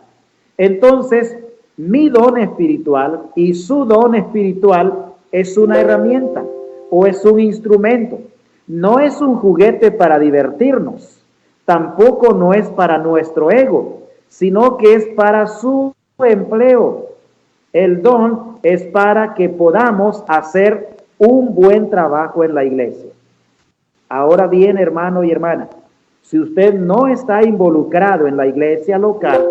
Entonces, mi don espiritual y su don espiritual es una herramienta o es un instrumento. No es un juguete para divertirnos, tampoco no es para nuestro ego, sino que es para su empleo. El don es para que podamos hacer un buen trabajo en la iglesia. Ahora bien, hermano y hermana, si usted no está involucrado en la iglesia local,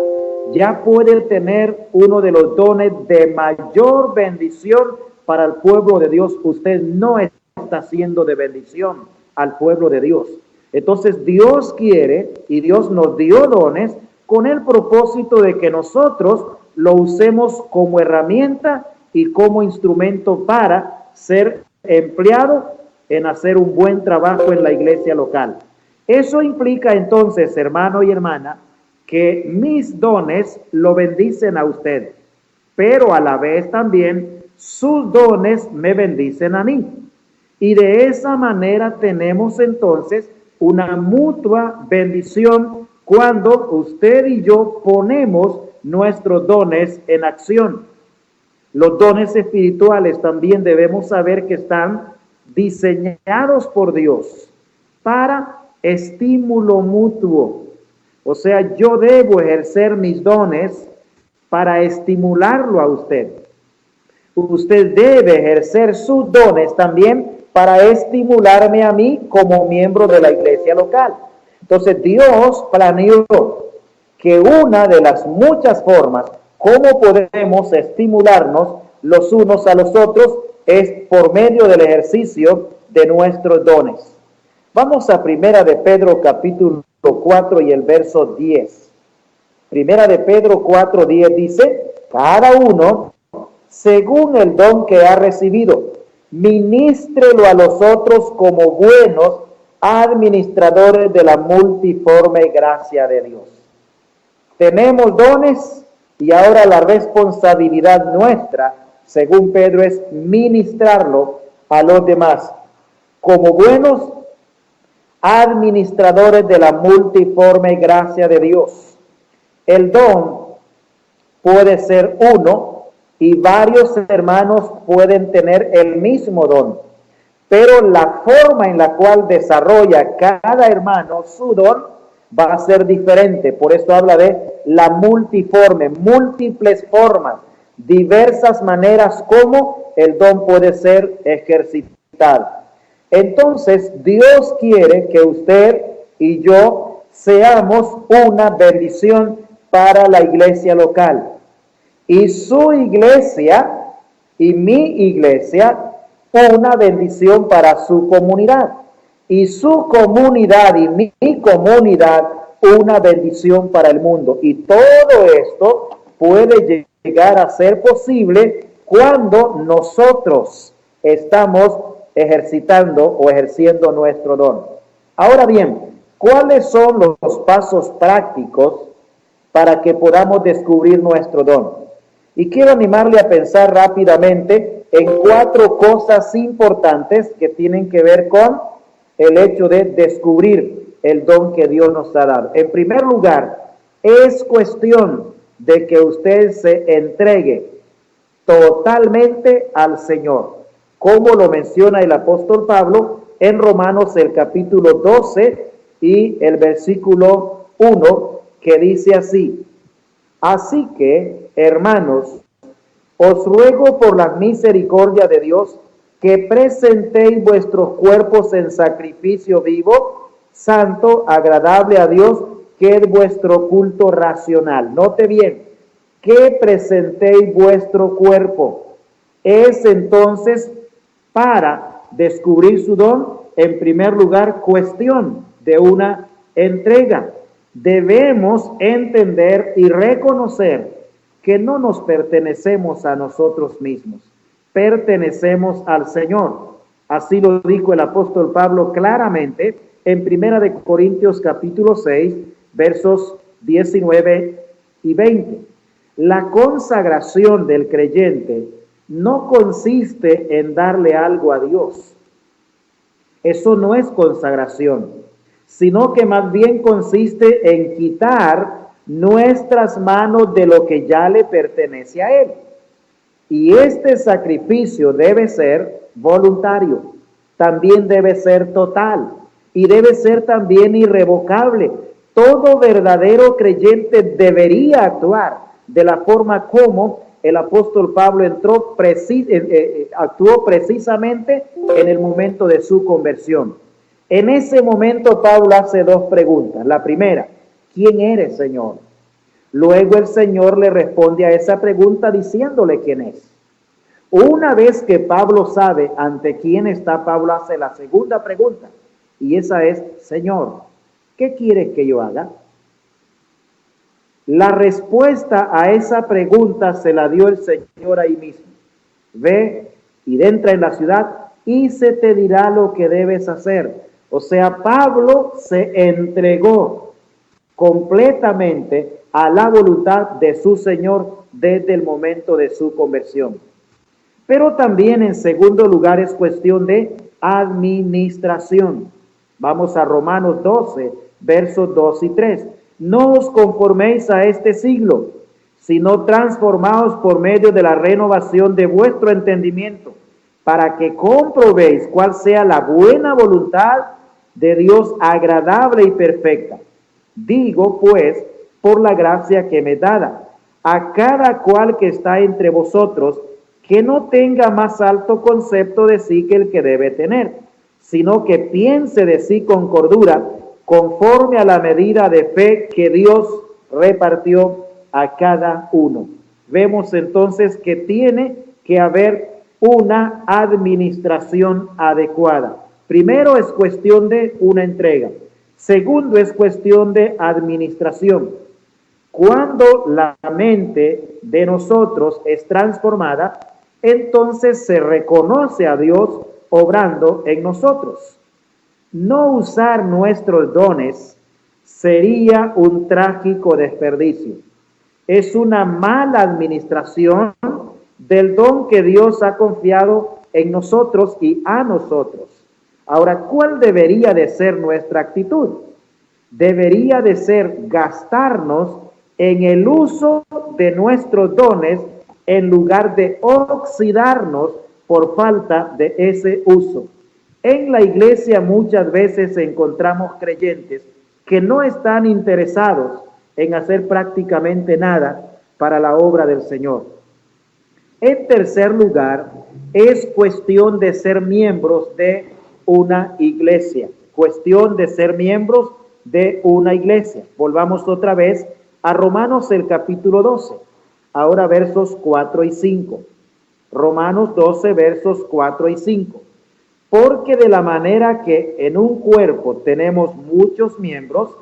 ya puede tener uno de los dones de mayor bendición para el pueblo de Dios. Usted no está siendo de bendición al pueblo de Dios. Entonces Dios quiere y Dios nos dio dones con el propósito de que nosotros lo usemos como herramienta y como instrumento para ser empleado en hacer un buen trabajo en la iglesia local. Eso implica entonces, hermano y hermana, que mis dones lo bendicen a usted, pero a la vez también sus dones me bendicen a mí. Y de esa manera tenemos entonces una mutua bendición cuando usted y yo ponemos nuestros dones en acción. Los dones espirituales también debemos saber que están diseñados por Dios para estímulo mutuo. O sea, yo debo ejercer mis dones para estimularlo a usted. Usted debe ejercer sus dones también para estimularme a mí como miembro de la iglesia local. Entonces, Dios planeó que una de las muchas formas como podemos estimularnos los unos a los otros es por medio del ejercicio de nuestros dones. Vamos a Primera de Pedro capítulo 4 y el verso 10. Primera de Pedro 4:10 dice: cada uno según el don que ha recibido, ministrelo a los otros como buenos administradores de la multiforme gracia de Dios. Tenemos dones y ahora la responsabilidad nuestra, según Pedro, es ministrarlo a los demás como buenos administradores de la multiforme gracia de Dios. El don puede ser uno y varios hermanos pueden tener el mismo don, pero la forma en la cual desarrolla cada hermano su don va a ser diferente. Por eso habla de la multiforme, múltiples formas, diversas maneras como el don puede ser ejercitado. Entonces, Dios quiere que usted y yo seamos una bendición para la iglesia local. Y su iglesia y mi iglesia, una bendición para su comunidad. Y su comunidad y mi comunidad, una bendición para el mundo. Y todo esto puede llegar a ser posible cuando nosotros estamos ejercitando o ejerciendo nuestro don. Ahora bien, ¿cuáles son los pasos prácticos para que podamos descubrir nuestro don? Y quiero animarle a pensar rápidamente en 4 cosas importantes que tienen que ver con el hecho de descubrir el don que Dios nos ha dado. En primer lugar, es cuestión de que usted se entregue totalmente al Señor, como lo menciona el apóstol Pablo en Romanos el capítulo 12 y el versículo 1, que dice así: así que, hermanos, os ruego por la misericordia de Dios que presentéis vuestros cuerpos en sacrificio vivo, santo, agradable a Dios, que es vuestro culto racional. Note bien, que presentéis vuestro cuerpo. Es entonces, para descubrir su don, en primer lugar, cuestión de una entrega. Debemos entender y reconocer que no nos pertenecemos a nosotros mismos, pertenecemos al Señor. Así lo dijo el apóstol Pablo claramente en 1 Corintios capítulo 6, versos 19 y 20. La consagración del creyente no consiste en darle algo a Dios. Eso no es consagración, sino que más bien consiste en quitar nuestras manos de lo que ya le pertenece a Él. Y este sacrificio debe ser voluntario, también debe ser total y debe ser también irrevocable. Todo verdadero creyente debería actuar de la forma como el apóstol Pablo actuó precisamente en el momento de su conversión. En ese momento Pablo hace 2 preguntas. La primera: ¿quién eres, Señor? Luego el Señor le responde a esa pregunta diciéndole quién es. Una vez que Pablo sabe ante quién está, Pablo hace la segunda pregunta, y esa es: Señor, ¿qué quieres que yo haga? La respuesta a esa pregunta se la dio el Señor ahí mismo. Ve y entra en la ciudad y se te dirá lo que debes hacer. O sea, Pablo se entregó completamente a la voluntad de su Señor desde el momento de su conversión. Pero también, en segundo lugar, es cuestión de administración. Vamos a Romanos 12, versos 2 y 3. No os conforméis a este siglo, sino transformaos por medio de la renovación de vuestro entendimiento, para que comprobéis cuál sea la buena voluntad de Dios, agradable y perfecta. Digo, pues, por la gracia que me es dada, a cada cual que está entre vosotros, que no tenga más alto concepto de sí que el que debe tener, sino que piense de sí con cordura, conforme a la medida de fe que Dios repartió a cada uno. Vemos entonces que tiene que haber una administración adecuada. Primero es cuestión de una entrega. Segundo es cuestión de administración. Cuando la mente de nosotros es transformada, entonces se reconoce a Dios obrando en nosotros. No usar nuestros dones sería un trágico desperdicio. Es una mala administración del don que Dios ha confiado en nosotros y a nosotros. Ahora, ¿cuál debería de ser nuestra actitud? Debería de ser gastarnos en el uso de nuestros dones en lugar de oxidarnos por falta de ese uso. En la iglesia muchas veces encontramos creyentes que no están interesados en hacer prácticamente nada para la obra del Señor. En tercer lugar, es cuestión de ser miembros de una iglesia. Cuestión de ser miembros de una iglesia. Volvamos otra vez a Romanos el capítulo 12. Ahora versos 4 y 5. Romanos 12, versos 4 y 5. Porque de la manera que en un cuerpo tenemos muchos miembros,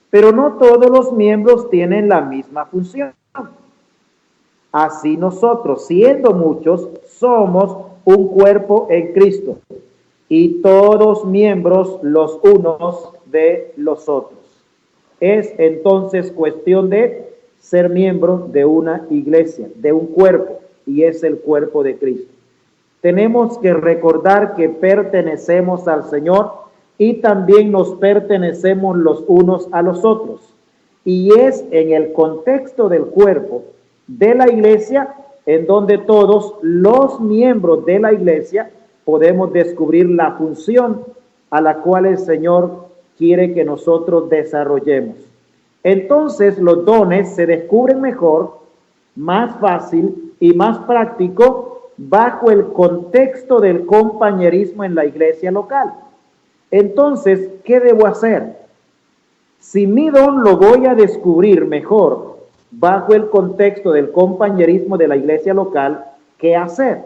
pero no todos los miembros tienen la misma función. así nosotros, siendo muchos, somos un cuerpo en Cristo y todos miembros los unos de los otros. Es entonces cuestión de ser miembro de una iglesia, de un cuerpo, y es el cuerpo de Cristo. Tenemos que recordar que pertenecemos al Señor y también nos pertenecemos los unos a los otros. Y es en el contexto del cuerpo de la iglesia en donde todos los miembros de la iglesia podemos descubrir la función a la cual el Señor quiere que nosotros desarrollemos. Entonces los dones se descubren mejor, más fácil y más práctico bajo el contexto del compañerismo en la iglesia local. Entonces, ¿qué debo hacer? Si mi don lo voy a descubrir mejor bajo el contexto del compañerismo de la iglesia local, ¿qué hacer?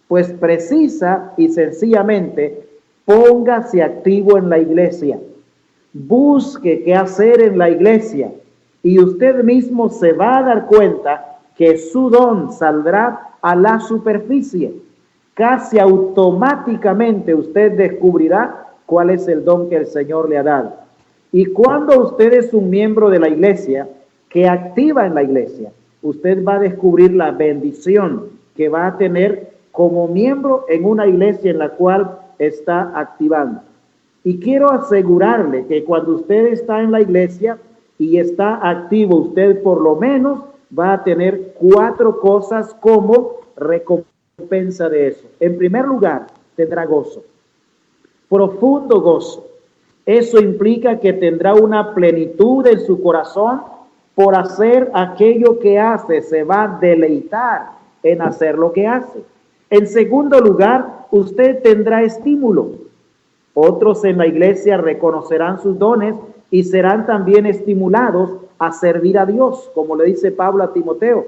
Pues precisa y sencillamente póngase activo en la iglesia. Busque qué hacer en la iglesia y usted mismo se va a dar cuenta que su don saldrá a la superficie. Casi automáticamente usted descubrirá cuál es el don que el Señor le ha dado. Y cuando usted es un miembro de la iglesia, que activa en la iglesia, usted va a descubrir la bendición que va a tener como miembro en una iglesia en la cual está activando. Y quiero asegurarle que cuando usted está en la iglesia y está activo, usted por lo menos va a tener 4 cosas como recompensa de eso. En primer lugar, tendrá gozo, profundo gozo. Eso implica que tendrá una plenitud en su corazón por hacer aquello que hace. Se va a deleitar en hacer lo que hace. En segundo lugar, usted tendrá estímulo. Otros en la iglesia reconocerán sus dones y serán también estimulados a servir a Dios, como le dice Pablo a Timoteo,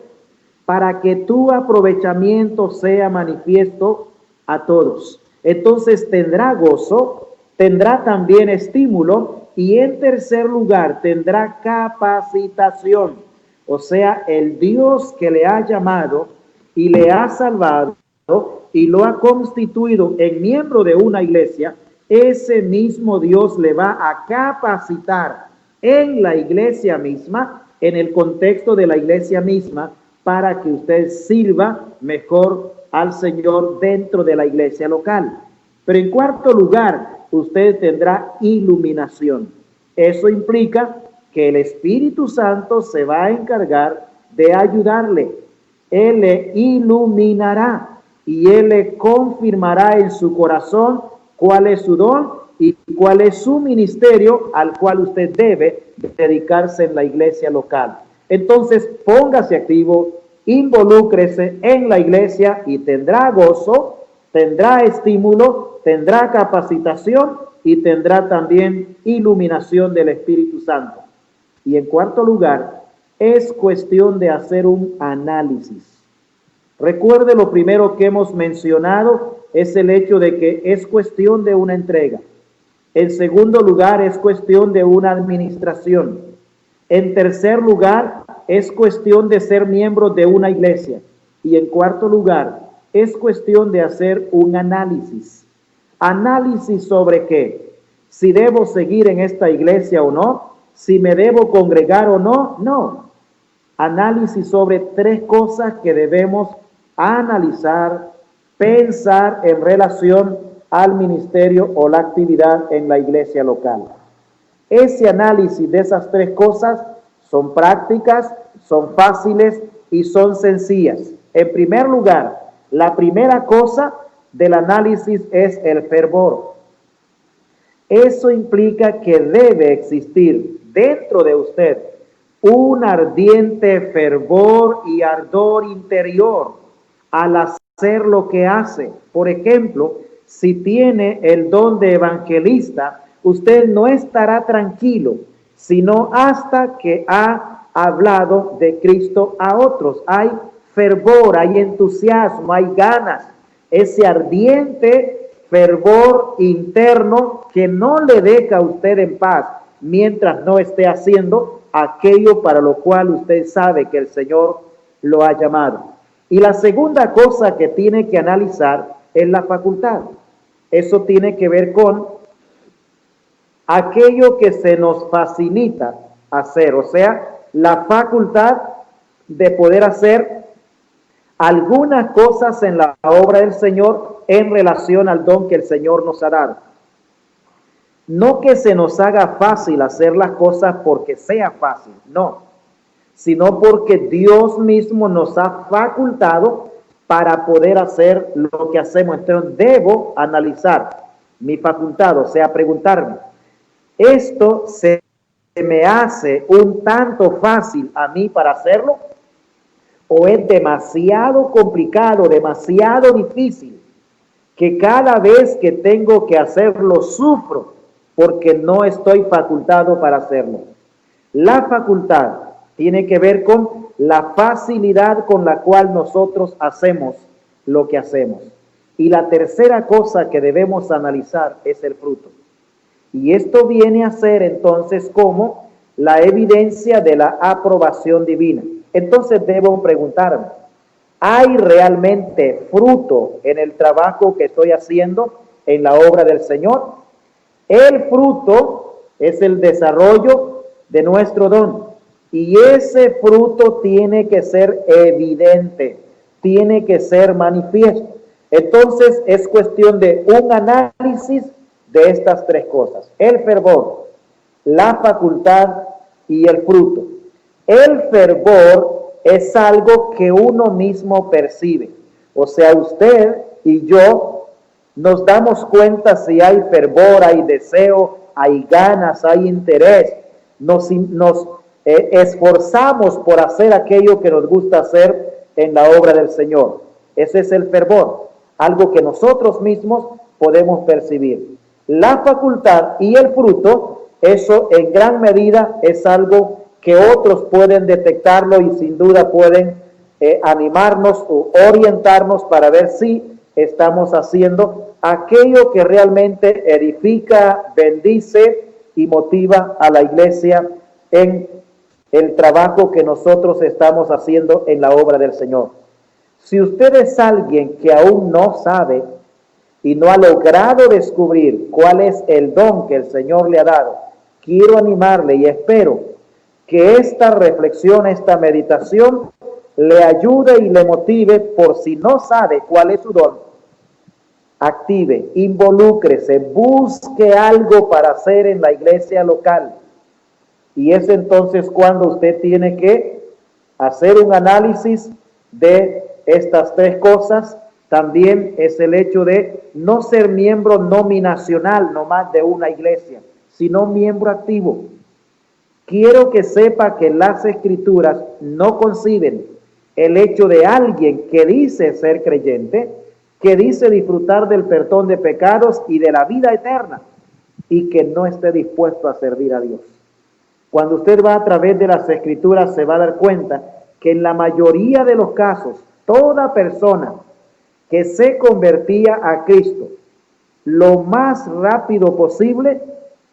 para que tu aprovechamiento sea manifiesto a todos. Entonces tendrá gozo, tendrá también estímulo y en tercer lugar tendrá capacitación. O sea, el Dios que le ha llamado y le ha salvado y lo ha constituido en miembro de una iglesia, ese mismo Dios le va a capacitar en la iglesia misma, en el contexto de la iglesia misma, para que usted sirva mejor al Señor dentro de la iglesia local. Pero en cuarto lugar, usted tendrá iluminación. Eso implica que el Espíritu Santo se va a encargar de ayudarle. Él le iluminará y Él le confirmará en su corazón cuál es su don y cuál es su ministerio al cual usted debe dedicarse en la iglesia local. Entonces, póngase activo, involúcrese en la iglesia y tendrá gozo, tendrá estímulo, tendrá capacitación y tendrá también iluminación del Espíritu Santo. Y en cuarto lugar, es cuestión de hacer un análisis. Recuerde, lo primero que hemos mencionado es el hecho de que es cuestión de una entrega. En segundo lugar, es cuestión de una administración. En tercer lugar, es cuestión de ser miembro de una iglesia. Y en cuarto lugar, es cuestión de hacer un análisis. ¿Análisis sobre qué? Si debo seguir en esta iglesia o no, si me debo congregar o no, no. Análisis sobre 3 cosas que debemos analizar, pensar en relación al ministerio o la actividad en la iglesia local. Ese análisis de esas 3 cosas son prácticas, son fáciles y son sencillas. En primer lugar, la primera cosa del análisis es el fervor. Eso implica que debe existir dentro de usted un ardiente fervor y ardor interior al hacer lo que hace. Por ejemplo, si tiene el don de evangelista, usted no estará tranquilo, sino hasta que ha hablado de Cristo a otros. Hay fervor, hay entusiasmo, hay ganas, ese ardiente fervor interno que no le deja a usted en paz mientras no esté haciendo aquello para lo cual usted sabe que el Señor lo ha llamado. Y la segunda cosa que tiene que analizar es la facultad. Eso tiene que ver con aquello que se nos facilita hacer, o sea, la facultad de poder hacer algunas cosas en la obra del Señor en relación al don que el Señor nos ha dado. No que se nos haga fácil hacer las cosas porque sea fácil, no, sino porque Dios mismo nos ha facultado para poder hacer lo que hacemos. Entonces debo analizar mi facultad, o sea, preguntarme, ¿esto se me hace un tanto fácil a mí para hacerlo? ¿O es demasiado complicado, demasiado difícil, que cada vez que tengo que hacerlo sufro porque no estoy facultado para hacerlo? La facultad tiene que ver con la facilidad con la cual nosotros hacemos lo que hacemos. Y la tercera cosa que debemos analizar es el fruto. Y esto viene a ser entonces como la evidencia de la aprobación divina. Entonces debo preguntarme, ¿hay realmente fruto en el trabajo que estoy haciendo en la obra del Señor? El fruto es el desarrollo de nuestro don. Y ese fruto tiene que ser evidente, tiene que ser manifiesto. Entonces es cuestión de un análisis de estas tres cosas: el fervor, la facultad y el fruto. El fervor es algo que uno mismo percibe. O sea, usted y yo nos damos cuenta si hay fervor, hay deseo, hay ganas, hay interés. Nos esforzamos por hacer aquello que nos gusta hacer en la obra del Señor. Ese es el fervor, algo que nosotros mismos podemos percibir. La facultad y el fruto, eso en gran medida es algo que otros pueden detectarlo y sin duda pueden animarnos o orientarnos para ver si estamos haciendo aquello que realmente edifica, bendice y motiva a la iglesia en el trabajo que nosotros estamos haciendo en la obra del Señor. Si usted es alguien que aún no sabe y no ha logrado descubrir cuál es el don que el Señor le ha dado, quiero animarle y espero que esta reflexión, esta meditación, le ayude y le motive. Por si no sabe cuál es su don, active, involúcrese, busque algo para hacer en la iglesia local. Y es entonces cuando usted tiene que hacer un análisis de estas tres cosas. También es el hecho de no ser miembro nominacional nomás de una iglesia, sino miembro activo. Quiero que sepa que las Escrituras no conciben el hecho de alguien que dice ser creyente, que dice disfrutar del perdón de pecados y de la vida eterna, y que no esté dispuesto a servir a Dios. Cuando usted va a través de las Escrituras se va a dar cuenta que en la mayoría de los casos, toda persona que se convertía a Cristo lo más rápido posible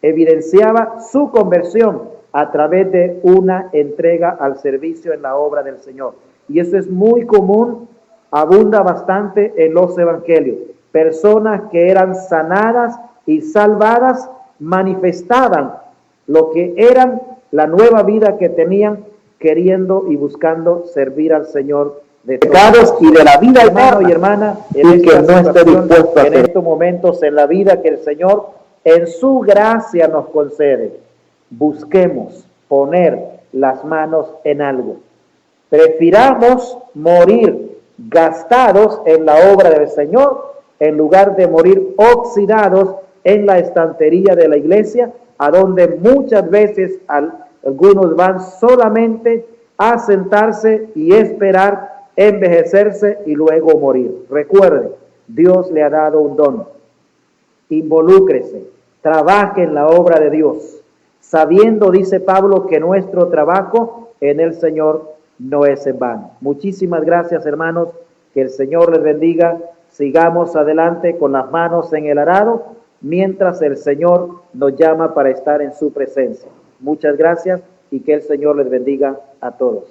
evidenciaba su conversión a través de una entrega al servicio en la obra del Señor. Y eso es muy común, abunda bastante en los evangelios. Personas que eran sanadas y salvadas manifestaban lo que eran, la nueva vida que tenían, queriendo y buscando servir al Señor de pecados y de la vida, hermano y hermana, en que no esté dispuesto a hacer en estos momentos en la vida que el Señor en su gracia nos concede. Busquemos poner las manos en algo. Prefiramos morir gastados en la obra del Señor en lugar de morir oxidados en la estantería de la iglesia, a donde muchas veces algunos van solamente a sentarse y esperar envejecerse y luego morir. Recuerde, Dios le ha dado un don. Involúcrese, trabaje en la obra de Dios, sabiendo, dice Pablo, que nuestro trabajo en el Señor no es en vano. Muchísimas gracias, hermanos, que el Señor les bendiga. Sigamos adelante con las manos en el arado, mientras el Señor nos llama para estar en su presencia. Muchas gracias y que el Señor les bendiga a todos.